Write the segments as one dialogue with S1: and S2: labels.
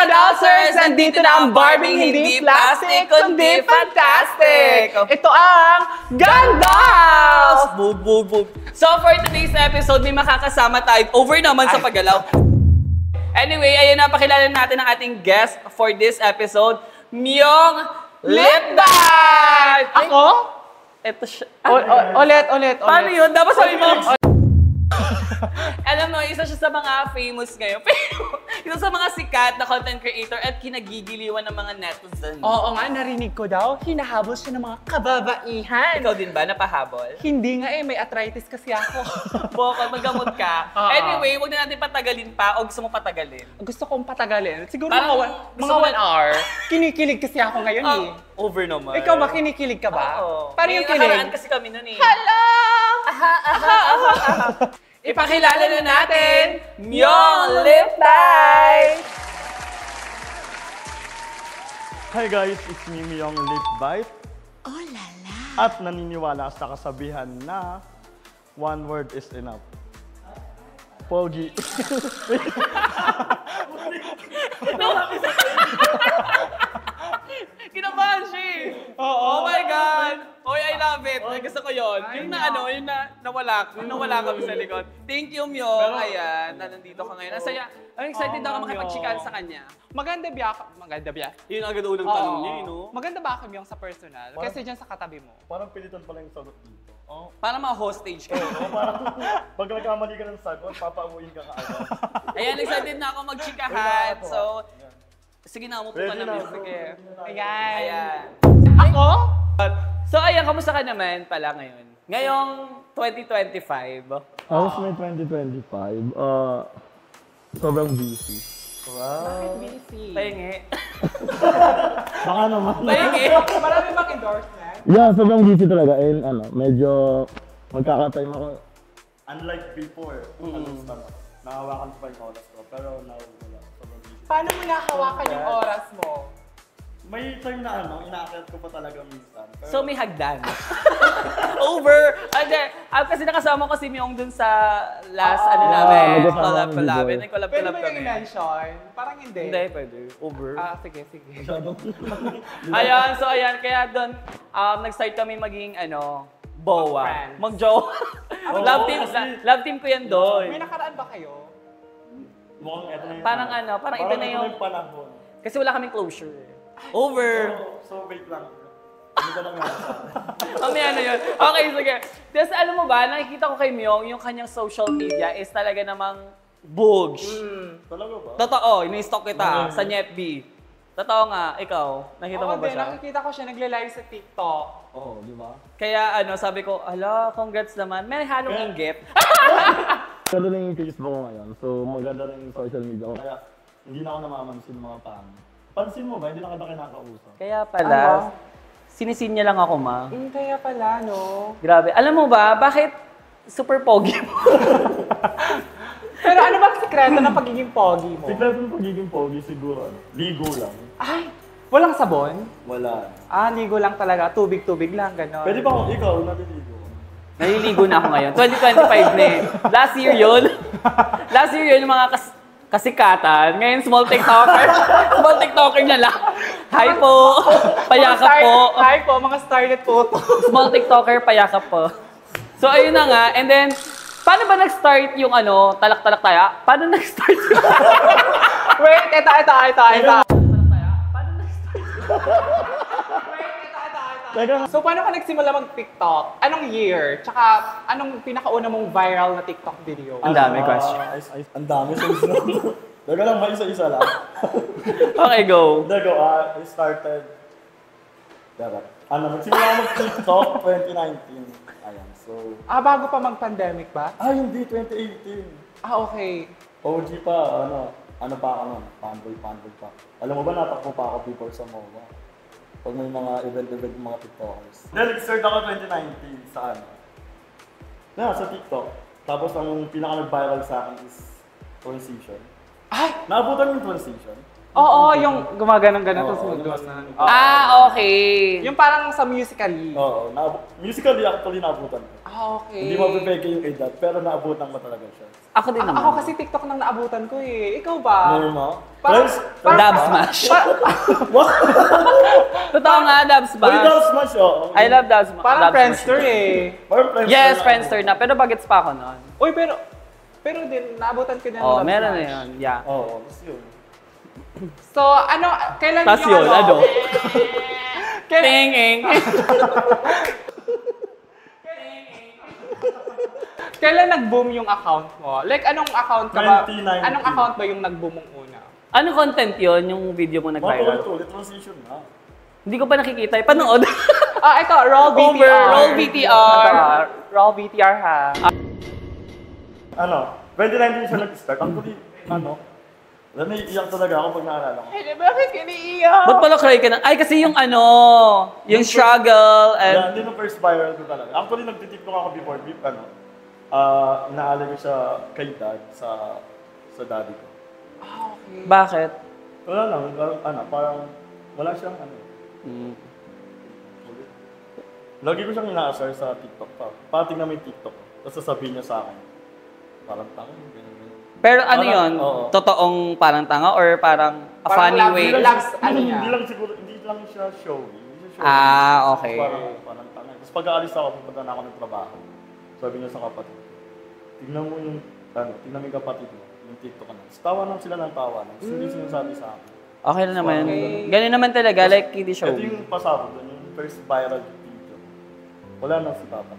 S1: Goddancers! Nandito na ang Barbie hindi plastic, kundi fantastic! Ito ang Gandalf!
S2: Bug, bug, bug. So for today's episode, may makakasama tayo. Over naman sa paggalaw. Anyway, ayun na, pakilala natin ang ating guest for this episode, Myong Lipdive!
S1: Ako?
S2: Ito siya.
S1: Ulit.
S2: Paano yun? Dapat sabi mo. Alam mo, isa siya sa mga famous ngayon. Isa sa mga sikat na content creator at kinagigiliwan ng mga netizens.
S1: Oo nga, narinig ko daw, hinahabol siya ng mga kababaihan.
S2: Ikaw din ba? Napahabol?
S1: Hindi nga may arthritis kasi ako.
S2: Bokal, maggamot ka. Anyway, huwag na natin patagalin pa o gusto mo patagalin?
S1: Gusto kong patagalin. Siguro
S2: Parang
S1: mga 1 hour. Kinikilig kasi ako ngayon eh.
S2: Over naman.
S1: Ikaw ba, kinikilig ka ba?
S2: Oo.
S1: Paano yung kilig?
S2: Nakaraan kasi kami nun eh.
S1: Hello!
S2: Ipakilala na natin, Myong Lipdive!
S3: Hi guys, it's me Myong Lipdive.
S4: Oh la la!
S3: At naniniwala sa kasabihan na one word is enough. Pogi.
S2: Kinabahan siya eh. Oh my God! Oy, I love it. Gusto ko yun. Yung nawala kami sa likod. Thank you, Myong. Ayan, nandito ka ngayon. Asaya. I'm excited ako makipagchikan sa kanya.
S1: Maganda ba?
S2: Yun agad unang tanong niya, no?
S1: Maganda ba kami yung sa personal? Kasi dyan sa katabi mo.
S3: Parang pilitan pala yung sagot dito. Oh.
S2: Para ma-hostage ka.
S3: Parang pag nagkamali ka ng sagot, papauwiin ka kaagad.
S2: Ayan, excited na ako magchikahan. So, sige na, umupo ka na, Myong.
S1: Sige. Ayan.
S2: Ayan.
S1: Ako?
S2: So, ayan, kamusta ka naman pala ngayon? Ngayong 2025.
S3: How's my 2025? Sobrang busy.
S1: Bakit busy?
S2: Pahingi.
S3: Baka naman.
S2: Pahingi.
S1: Marami bang endorsement?
S3: Yeah, sobrang busy talaga. And medyo magkaka-time ako. Unlike before, nakahawakan pa yung oras ko. Pero now, wala. Sobrang busy.
S1: Paano mo nahawakan yung oras mo?
S3: May time na inaakit ko pa talaga minsan. Pero
S2: So, may hagdan. Over! Kasi nakasama ko si Myong dun sa last, namin. Collab namin. Nag-collab
S1: Pwede ba yung
S2: kami.
S1: i-mention? Parang hindi.
S2: Hindi, pwede. Over.
S1: Sige.
S2: Ayan, so ayan. Kaya dun, nag-start kami maging, bowa.
S1: Friends.
S2: Mag-jowa. Love team ko yan doon.
S1: May nakaraan ba kayo?
S3: mukhang eto na yun.
S2: Parang ito na yung...
S3: panahon.
S2: Kasi wala kaming closure. Over!
S3: So wait lang. Ano ba lang nga?
S2: Mamaya na yun. Okay, sige. Tapos alam mo ba, nakikita ko kay Myong, yung kanyang social media is talaga namang bugs.
S3: Talaga ba?
S2: Totoo, ini-stalk kita sa NFB. Totoo nga, ikaw, nakita mo ba siya?
S1: Nakikita ko siya nagla-live sa TikTok.
S3: Oo, di ba?
S2: Kaya sabi ko, ala, congrats naman. May halong inggit.
S3: Ganda na yung Facebook ko ngayon. So maganda rin yung social media ko. Kaya hindi na ako namamansin mga pang. Pansin mo ba, hindi na kita kinakausap.
S2: Kaya pala, sinisin niya lang ako, ma.
S1: Kaya pala, no?
S2: Grabe. Alam mo ba, bakit super pogi mo?
S1: Pero ano ba ang sekreto ng pagiging pogi mo?
S3: Sikreto ng pagiging pogi siguro, ligo lang.
S1: Ay, walang sabon?
S3: Wala.
S1: Ligo lang talaga. Tubig-tubig lang, gano'n.
S3: Pwede ba kung ikaw naliligo?
S2: Naliligo na ako ngayon. 2025 na eh. Last year yun. Last year yun, yung mga kasikatan. Ngayon, small TikToker. Small TikToker niya lang. Hi po. Payakap po.
S1: Hi po, mga starlet po.
S2: Small TikToker, payakap po. So, ayun na nga. And then, paano ba nag-start yung talak-talak tayo? Paano nag-start yung...
S1: Wait, ito. So, paano ka nagsimula mag-TikTok? Anong year? Tsaka, anong pinakauna mong viral na TikTok video?
S2: Ang dami question.
S3: Ang dami. Daga lang, may isa-isa lang.
S2: Okay, go.
S3: Dago, I started... Dapat. Nagsimula ako mag-TikTok 2019. Ayan, so...
S1: Bago pa mag-pandemic ba?
S3: Hindi, 2018.
S1: Okay.
S3: OG pa, ano pa ako nun? Fanboy pa. Alam mo ba, natakbo pa ako before sa MOA. Pag may mga event mga TikTokers. Then, nag-start ako 2019 sa sa TikTok. Tapos, ang pinaka nag-viral sa akin is transition.
S1: Ay!
S3: Naabutan yung transition?
S1: Oo, yung gumaganon-ganon
S3: Oo,
S1: tapos
S3: yung
S1: magganon.
S2: Okay.
S1: Yung parang sa musically.
S3: Oo, musically actually naabutan ko.
S1: Okay.
S3: Hindi mapipeke yung edad, pero naabutan mo talaga siya.
S2: Ako din naman.
S1: Ako kasi TikTok nang naabutan ko eh. Ikaw ba?
S3: Normal.
S1: Parang-
S2: Dub Smash. Totoo nga, Dub
S3: Uy,
S2: Smash.
S3: Dub Smash, oo.
S2: I love Dub Smash.
S1: Parang
S2: Dub
S1: Friendster
S2: Smash.
S1: eh.
S3: Parang Friendster
S2: Yes,
S3: na
S2: Friendster na. Pero bagets pa ako noon.
S1: Uy, pero din, naabutan ko din ng
S2: Oh,
S1: Love
S2: meron na
S1: Smash.
S2: yun. Yeah.
S3: Oo, tapos yun.
S1: So, kailan
S2: Tas
S1: yung
S2: yun, ano?
S1: Kailan,
S2: Ting-ing.
S1: kailan nag-boom yung account mo? Like, anong account ka ba?
S3: 2019.
S1: Anong account ba yung nag-boom mong una?
S2: Anong content yun, yung video mo
S3: Mga
S2: nag-viral?
S3: ulit-ulit, transition na.
S2: Hindi ko pa nakikita. Panood.
S1: Ito, Raw BTR.
S2: Over, Roll BTR.
S1: Raw BTR ha.
S3: Ano, 2019 siya nag-start. Actually, naiiyak talaga ako pag naalala ko.
S1: Ay, bakit kiniiyak?
S2: Ba't pala cry ka na? Ay, kasi yung yung struggle
S3: Yeah,
S2: and...
S3: hindi nung first viral ko talaga. Actually, nagtitiktok ako before, inaali ko siya kay dad sa daddy ko.
S1: Okay.
S2: Bakit?
S3: Wala lang, parang wala siyang
S2: Mm.
S3: Lagi ko siyang ina-assert sa TikTok pa. Pating na may TikTok. Tapos sasabihin niya sa akin, parang tanga, ganyan.
S2: Pero ano
S3: Parang,
S2: yun?
S3: oo.
S2: Totoong parang tanga or parang a
S1: Parang
S2: funny
S1: love
S2: way?
S1: you lang. Ano niya?
S3: Hindi lang siya showy. Hindi siya showy.
S2: Okay.
S3: Parang tanga. Tapos pag-aalis ako, pupunta na ako ng trabaho. Sabi niya sa kapatid, tignan mo yung kapatid mo, yung TikTok ka na. Tapos tawa lang sila ng tawa. Tapos hindi sinasabi sa akin.
S2: Okay lang naman.
S1: Okay.
S2: Ganun naman talaga, like hindi
S3: Ito
S2: showy.
S3: yung pasabog doon, yung first viral video. Wala na si Papa.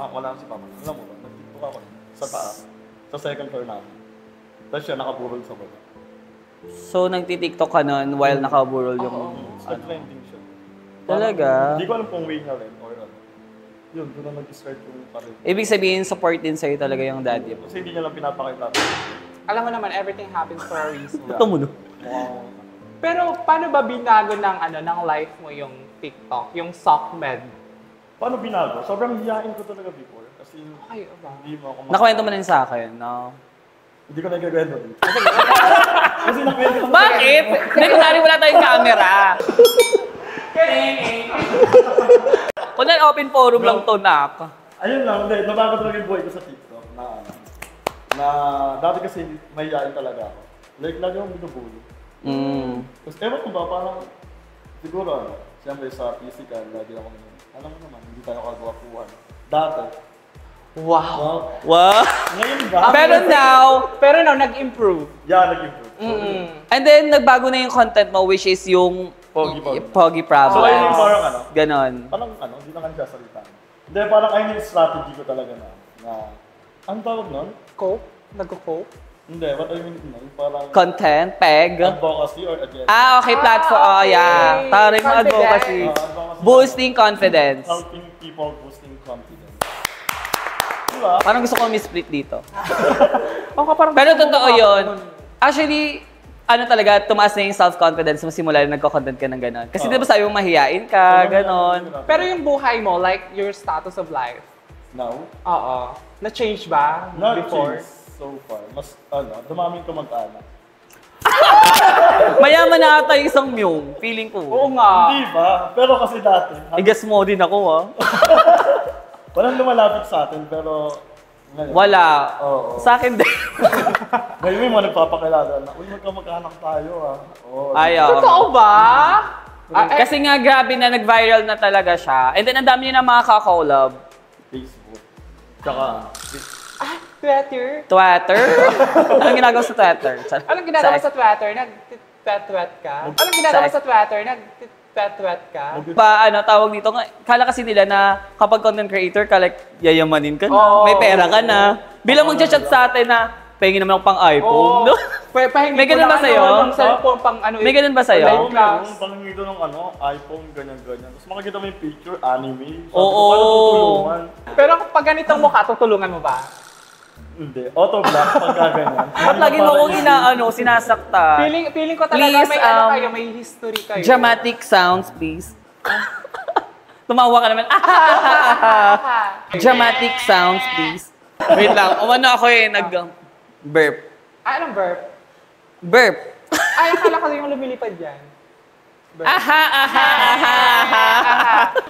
S3: Wala na si Papa. Alam mo ba, nag-TikTok ako sa taas. Sa second floor namin. Tapos siya nakaburol sa baba.
S2: So, nagti-TikTok ka nun while nakaburol yung...
S3: Nag-trending siya.
S2: Talaga?
S3: Hindi ko alam kung way niya rin or ano. Yun, doon na nag-start yung career.
S2: Ibig sabihin, support din sa'yo talaga yung daddy mo.
S3: Kasi hindi niya lang pinapakita.
S1: Alam mo naman, everything happens for a reason.
S2: Ito mo no?
S3: Mukhang
S1: Pero paano ba binago ng life mo yung TikTok, yung SOCMED?
S3: paano binago? Sobrang hiyain ko talaga before. Kasi
S1: Ay, ba?
S3: hindi mo ako
S2: Nakwento mo na rin sa akin, no?
S3: Hindi ko nagagawin dito. Kasi nakwento ko.
S2: Bakit? Hindi, kunwari wala tayong camera. Kunwari open forum lang to, nak.
S3: Ayun lang, hindi. Nabago talaga yung buhay ko sa TikTok. Na dati kasi mahihain talaga ako. Like, lagi akong binubuli. Tapos ewan ko ba, parang siguro siyempre sa physical, lagi akong alam mo naman, hindi tayo kagwapuhan. Dati.
S1: Wow.
S2: Wow.
S3: Ngayon ba?
S2: Pero now,
S1: nag-improve.
S3: Yeah, nag-improve.
S2: and then nagbago na yung content mo, which is yung Pogi Problems.
S3: So, ayun yung parang
S2: Ganon.
S3: Parang hindi naman siya salita. Hindi, parang ayun yung strategy ko talaga na ang tawag nun?
S1: Cope? Nag-cope?
S3: Hindi, what I mean nun, parang
S2: Content, peg.
S3: advocacy or agenda.
S2: Okay, platform. Oh, yeah.
S1: Okay.
S2: Tawag mo advocacy.
S3: Advocacy.
S2: Boosting confidence.
S3: Helping people boosting confidence. Diba?
S2: Parang gusto ko mi-split dito.
S1: Parang
S2: Pero totoo yun. Actually, ano talaga, tumaas na yung self-confidence mo simula na nagko-content ka ng gano'n. Kasi di ba sabi mo mahihain ka, gano'n.
S1: Pero yung buhay mo, like your status of life,
S3: Now,
S1: oo. Na-change ba
S3: not
S1: before?
S3: changed so far. Mas, dumaming ko mag-anak.
S2: Mayaman na ata yung isang myong, feeling ko.
S1: Oo nga.
S3: Hindi ba? Pero kasi dati,
S2: Igas mo din ako, ha?
S3: walang lumalapit sa atin, pero ngayon.
S2: Wala.
S3: Oo.
S2: Sa akin din.
S3: Ngayon may mga nagpapakilala na, uy, magkamag-anak tayo Oo.
S2: Ayaw.
S1: Totoo ba?
S2: Kasi nga, grabe na, nag-viral na talaga siya. And then, ang dami niya na mga kakolab.
S3: Facebook. Tsaka,
S1: Twitter?
S2: Twitter? Anong ginagawa sa Twitter?
S1: Anong ginagawa sa Twitter? Nag-twet ka? Anong ginagawa sa Twitter? Nag-twet ka?
S2: Tawag dito nga, kala kasi nila na kapag content creator ka, like, yayamanin ka na,
S1: Oo.
S2: may pera ka na. Bilang mag-chat sa atin na, pahingin naman ako pang iPhone. No? May ganun ba sa'yo?
S1: Ng cellphone pang ano.
S2: May ganun ba sa'yo?
S1: Online
S3: Oo,
S1: class.
S3: meron. Pangingido ng iPhone, ganyan-ganyan. Tapos makikita mo yung picture, anime. Sabi ko,
S2: Oo.
S3: paano tutulungan?
S1: Pero pag ganitong mukha, tutulungan mo ba?
S3: Hindi. Auto-block pagka ganyan.
S2: At lagi mo akong sinasakta.
S1: Feeling ko talaga
S2: Please,
S1: may ano kayo, may history kayo.
S2: Dramatic sounds, please. Tumawa ka naman. Dramatic sounds, please. Wait lang. Umano ako nag-burp.
S1: Anong verb?
S2: Burp.
S1: Ay, akala ko yung lumilipad yan.
S2: Aha.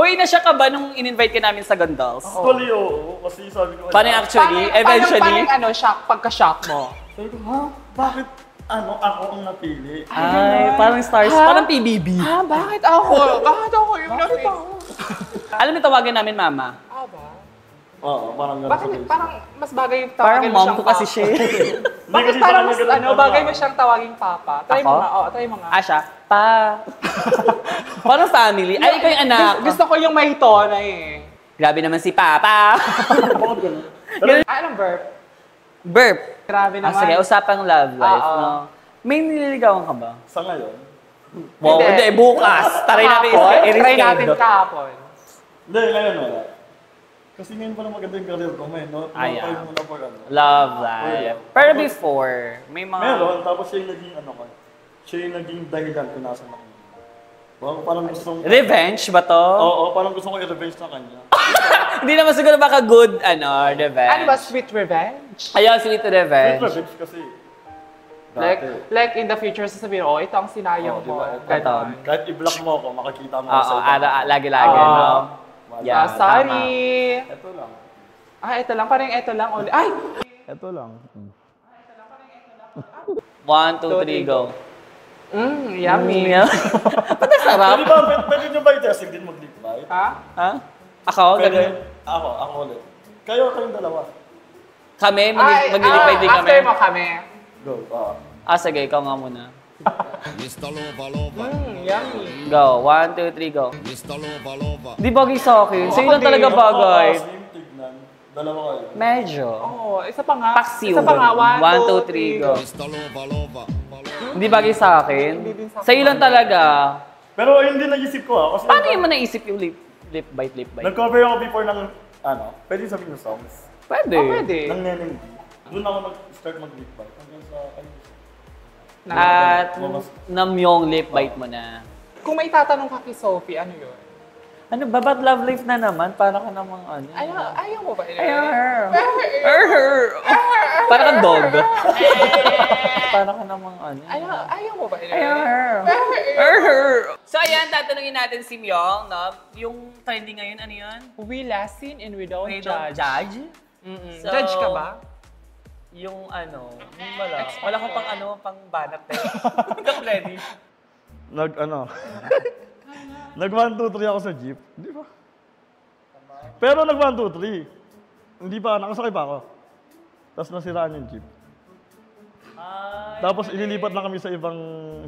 S2: Uy, nasya ka ba nung in-invite ka namin sa Gondols?
S3: Actually, oo. Kasi sabi ko,
S2: Paano yung actually? Eventually?
S1: Parang shock, pagka-shock mo.
S3: sabi ko, ha? Bakit ako ang napili?
S2: Ay, parang stars. Parang PBB.
S1: Ha? Bakit ako? Bakit ako yung napili?
S2: Alam mo, tawagan namin mama.
S1: Ah, ba?
S3: Oo, parang gano'n.
S1: Bakit parang mas bagay yung
S2: Parang
S1: tawagin mo
S2: mom
S1: siyang
S2: ko kasi
S1: papa?
S2: siya.
S1: Bakit parang mas bagay mo siyang tawaging papa? Try mo
S2: Ako?
S1: nga, try mo nga.
S2: Siya? Pa. Parang family. Ay, ikaw yung anak.
S1: Gusto ko yung may tona eh.
S2: Grabe naman si Papa.
S3: Bakit gano'n?
S1: Anong verb?
S2: Burp.
S1: Grabe naman.
S2: Sige, usapang love life,
S1: Oo.
S2: no? May nililigawan ka ba?
S3: Sa ngayon?
S2: Wow, hindi. Bukas. Try natin
S1: Try natin kahapon.
S3: Hindi, ngayon wala. Kasi ngayon pala maganda yung career ko, man. No?
S2: Ay,
S3: Tayo muna for ano.
S2: Love life. Pero before, may mga...
S3: Meron, tapos siya yung naging ano ko. Siya yung naging dahilan kung nasa na kanya. Parang gustong...
S2: Revenge ba to?
S3: Oo, parang gusto ko i-revenge na kanya.
S2: Hindi naman siguro baka good, revenge.
S1: Ano ba, sweet revenge?
S2: Ayaw, sweet revenge.
S3: Revenge kasi.
S1: Like in the future, sasabihin, ito ang sinayang mo.
S3: Diba?
S2: Ito.
S3: Kahit i-block mo ako, makakita mo
S2: Oo,
S3: ibang-
S2: lagi-lagi,
S1: Oo.
S2: no?
S3: Wala.
S2: Yeah,
S1: Sorry.
S3: Ito lang.
S1: Ito lang. Parang ito lang. Ay!
S3: Ito lang.
S2: 1, 2, 3, go.
S1: Yummy.
S2: Ba't ang sarap?
S3: Pwede ba, pwede nyo ba i-testing din mag-lip bite?
S1: Ha?
S2: Ha? Ako?
S3: Pwede.
S2: Gagawin?
S3: Ako ulit. Kayong dalawa.
S2: Kami? Maglilipay din kami?
S1: After mo kami.
S3: Go.
S2: Sige, ikaw nga muna.
S4: Mr. Lover Lover,
S1: Yummy.
S2: Go. 1, 2, 3, go.
S4: Mr. Lover Lover,
S2: Di bagay sa akin. Sa'yo lang talaga bagay.
S3: Same tignan. Dalawa kayo.
S2: Medyo.
S1: Isa pa nga.
S2: Paksiw.
S1: Isa pa nga.
S2: 1, 2, 3, go.
S4: Mr. Lover Lover,
S2: Hindi bagay sa akin. Sa'yo lang talaga.
S3: Pero hindi naisip ko kasi
S2: Paano yung naisip yung lip bite?
S3: nag-cover ako before ng, pwede sabihin ng songs.
S2: Pwede.
S1: Pwede.
S3: Ng Neneng D. Doon ako nag-start mag-lip bite. Hanggang sa,
S2: At namyong lip bite mo na.
S1: Kung may tatanong ka kay Sophie, ano yun?
S2: Ano ba? Ba't love life na naman? Para ka namang ano?
S1: Ayaw mo ba?
S2: Para kang dog. Para ka namang ano?
S1: Ayaw mo ba?
S2: So ayan, tatanungin natin si Myong, no? Yung trending ngayon, ano yun?
S1: We last seen and we don't
S2: We don't
S1: judge.
S2: judge? So,
S1: Judge ka ba?
S2: Yung wala kang pang banat eh. Hindi ka ready.
S3: Nag 1, 2, 3 ako sa jeep. Hindi ba? Pero nag 1, 2, 3. Hindi pa, nakasakay pa ako. Tapos nasiraan yung jeep. Tapos ililipat na kami sa ibang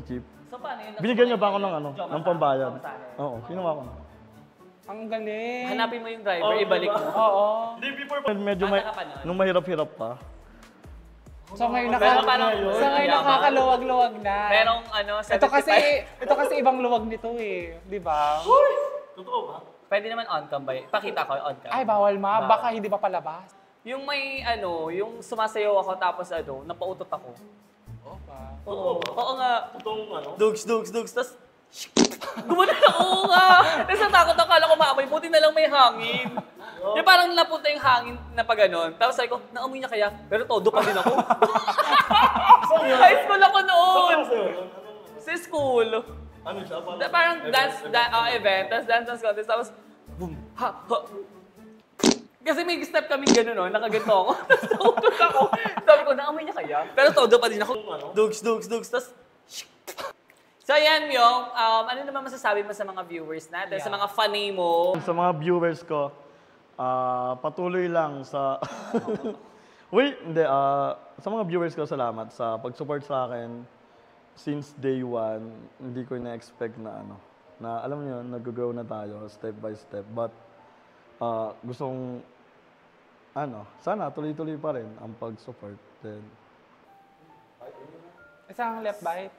S3: jeep.
S2: So paano yun?
S3: Binigyan niya pa ako ng pambayad. Oo, kinuha ko na.
S1: Ang galing.
S2: Hanapin mo yung driver, ibalik mo.
S1: Oo.
S3: Hindi, before medyo
S2: Bata ka pa nun?
S3: nung mahirap-hirap pa.
S1: So ngayon,
S2: Pero parang
S1: nakakaluwag-luwag na.
S2: merong
S1: Ito kasi ibang luwag nito eh. Di ba?
S3: Totoo ba?
S2: Pwede naman on-cam ba? Pakita ko on-cam.
S1: Ay, bawal ma. Baka hindi pa palabas.
S2: Yung may yung sumasayaw ako tapos napautot ako.
S1: Oo ba?
S2: Oo nga.
S3: Totoong
S2: Dugs. Tapos, gumana na, oo nga. Tapos natakot akala ko maamoy, buti na lang may hangin. Yung parang napunta yung hangin na pa ganon. Tapos sabi ko, naamoy niya kaya? Pero todo pa din ako. High school ako noon. Sa school.
S3: Ano siya?
S2: Parang dance event, tapos dance contest, tapos boom, ha. Kasi may step kami gano'n, no? Nakaganto ako. Tapos nautot ako. Sabi ko, naamoy niya kaya? Pero todo pa din ako. Dugs. Tapos, so ayan, Myong, ano naman masasabi mo sa mga viewers natin, sa mga funny mo?
S3: Sa mga viewers ko, patuloy lang sa... sa mga viewers ko, salamat sa pag-support sa akin since day one. Hindi ko na-expect na alam niyo, nag-grow na tayo step by step. But gusto kong, sana tuloy-tuloy pa rin ang pag-support. Then,
S1: Isang left bite.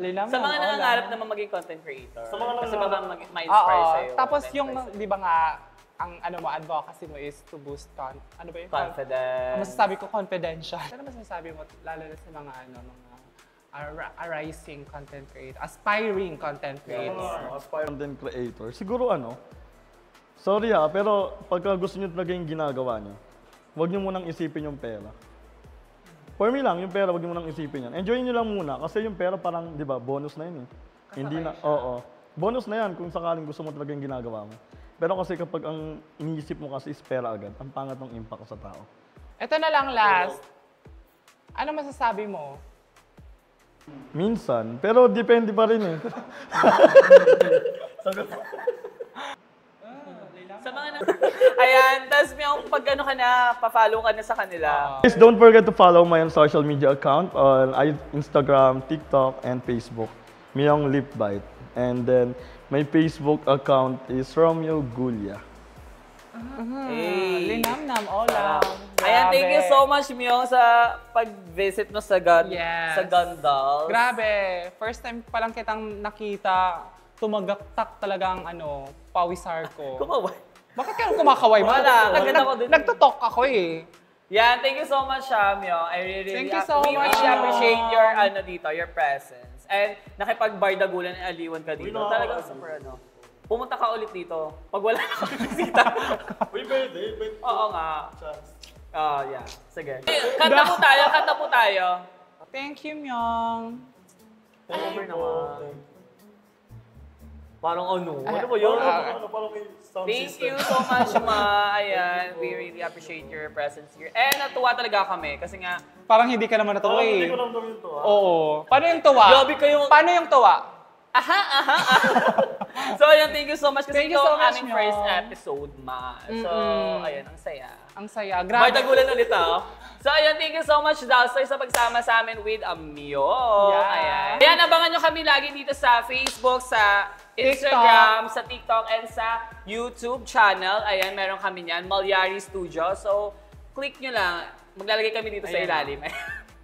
S1: Lilam
S2: Sa mga
S1: lang,
S2: nangangarap
S1: lang.
S2: naman maging content creator.
S3: Sa mga
S2: Kasi baka ma-inspire
S1: Oo.
S2: sa'yo.
S1: Tapos
S2: ma-inspire
S1: yung,
S2: sa'yo.
S1: di ba nga, ang advocacy mo is to boost ano ba yun?
S2: Confidence.
S1: Ang masasabi ko, confidential. Ano masasabi mo, lalo na sa mga rising content creator, aspiring content creator.
S3: aspiring content creator. Siguro sorry pero pagka gusto niyo talaga yung ginagawa niyo, huwag niyo munang isipin yung pera. For me lang, yung pera, wag mo nang isipin yan. Enjoy nyo lang muna kasi yung pera parang, di ba, bonus na yun eh. Hindi na, oo. Bonus na yan kung sakaling gusto mo talaga yung ginagawa mo. Pero kasi kapag ang iniisip mo kasi is pera agad, ang pangat ng impact sa tao.
S1: Ito na lang last. Ano masasabi mo?
S3: Minsan, pero depende pa rin eh.
S2: Sa mga ayan, tas yung pag ano ka na, pa-follow ka na sa kanila.
S3: Please don't forget to follow my social media account on Instagram, TikTok, and Facebook. Myong Lip Bite. And then, my Facebook account is Romeo Gulia.
S2: Hey.
S1: Linamnam, olam.
S2: Ayan, thank you
S1: Grabe.
S2: so much, Myong, sa pag-visit mo sa
S1: Yes.
S2: sa Gandalf.
S1: Grabe. First time pa lang kitang nakita, tumagaktak talaga ang pawisar ko.
S2: Kumaway.
S1: Bakit ka kumakaway mo?
S2: Wala, kaganda ko din.
S1: Nagtutok ako eh.
S2: Yan, thank you so much, Myong. I really,
S1: Thank you so
S2: we
S1: much,
S2: really
S1: Myong.
S2: appreciate your presence. And nakipagbardagulan and aliwan ka dito. Talagang super Pumunta ka ulit dito pag wala na kami bisita.
S3: Uy, pwede.
S2: Oo nga. Yeah. Sige. Kanta po tayo.
S1: Thank you, Myong.
S2: Over naman. Parang ano ba yun? Thank you so much, Ma. Ayan, we really appreciate your presence here. And natuwa talaga kami kasi nga,
S1: Parang hindi ka naman natuwa eh.
S3: Hindi ko lang gawin to,
S1: Oo. Paano yung tuwa?
S2: Grabe kayong-
S1: Paano yung tuwa?
S2: so ayan, thank you so much kasi
S1: Thank you
S2: ito
S1: so
S2: ang
S1: much,
S2: aming
S1: Myong.
S2: first episode, Ma. So, ayan, ang saya.
S1: Ang saya. Grabe.
S2: Bardagulan ulit So ayan, thank you so much, Dalstoy, sa pagsama sa amin with Amyo.
S1: Yeah.
S2: Ayan. Ayan, abangan nyo kami lagi dito sa Facebook, sa Instagram, sa TikTok, and sa YouTube channel. Ayan, meron kami niyan, Malyari Studio. So, click nyo lang. Maglalagay kami dito sa ilalim.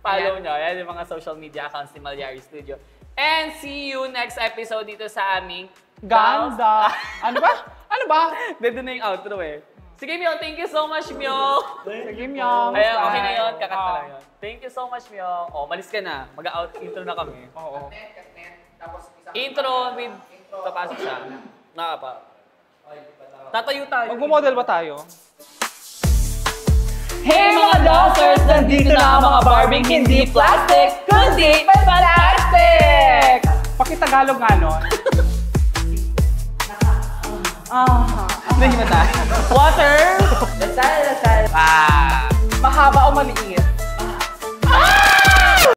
S2: Follow nyo. Ayan yung mga social media accounts ni Malyari Studio. And see you next episode dito sa aming
S1: Ganda. Ano ba? Ano ba?
S2: Dito na yung outro eh. Sige, Myo. Thank you so much, Myo.
S1: Sige, Myong.
S2: Ayan, okay na yun. Kakat na
S1: Oo.
S2: lang yun. Thank you so much, Myo. Oh, malis ka na. Mag-out intro na kami.
S1: Oo.
S2: Intro with... Papasok siya. Nakapa. Tatayo tayo.
S1: Magmo-model ba tayo?
S2: Hey mga Dalsters! Nandito na ang mga Barbie hindi plastic, kundi fantastic!
S1: Pakitagalog nga nun.
S2: Hindi ba tayo? Water!
S1: Mahaba o maliit?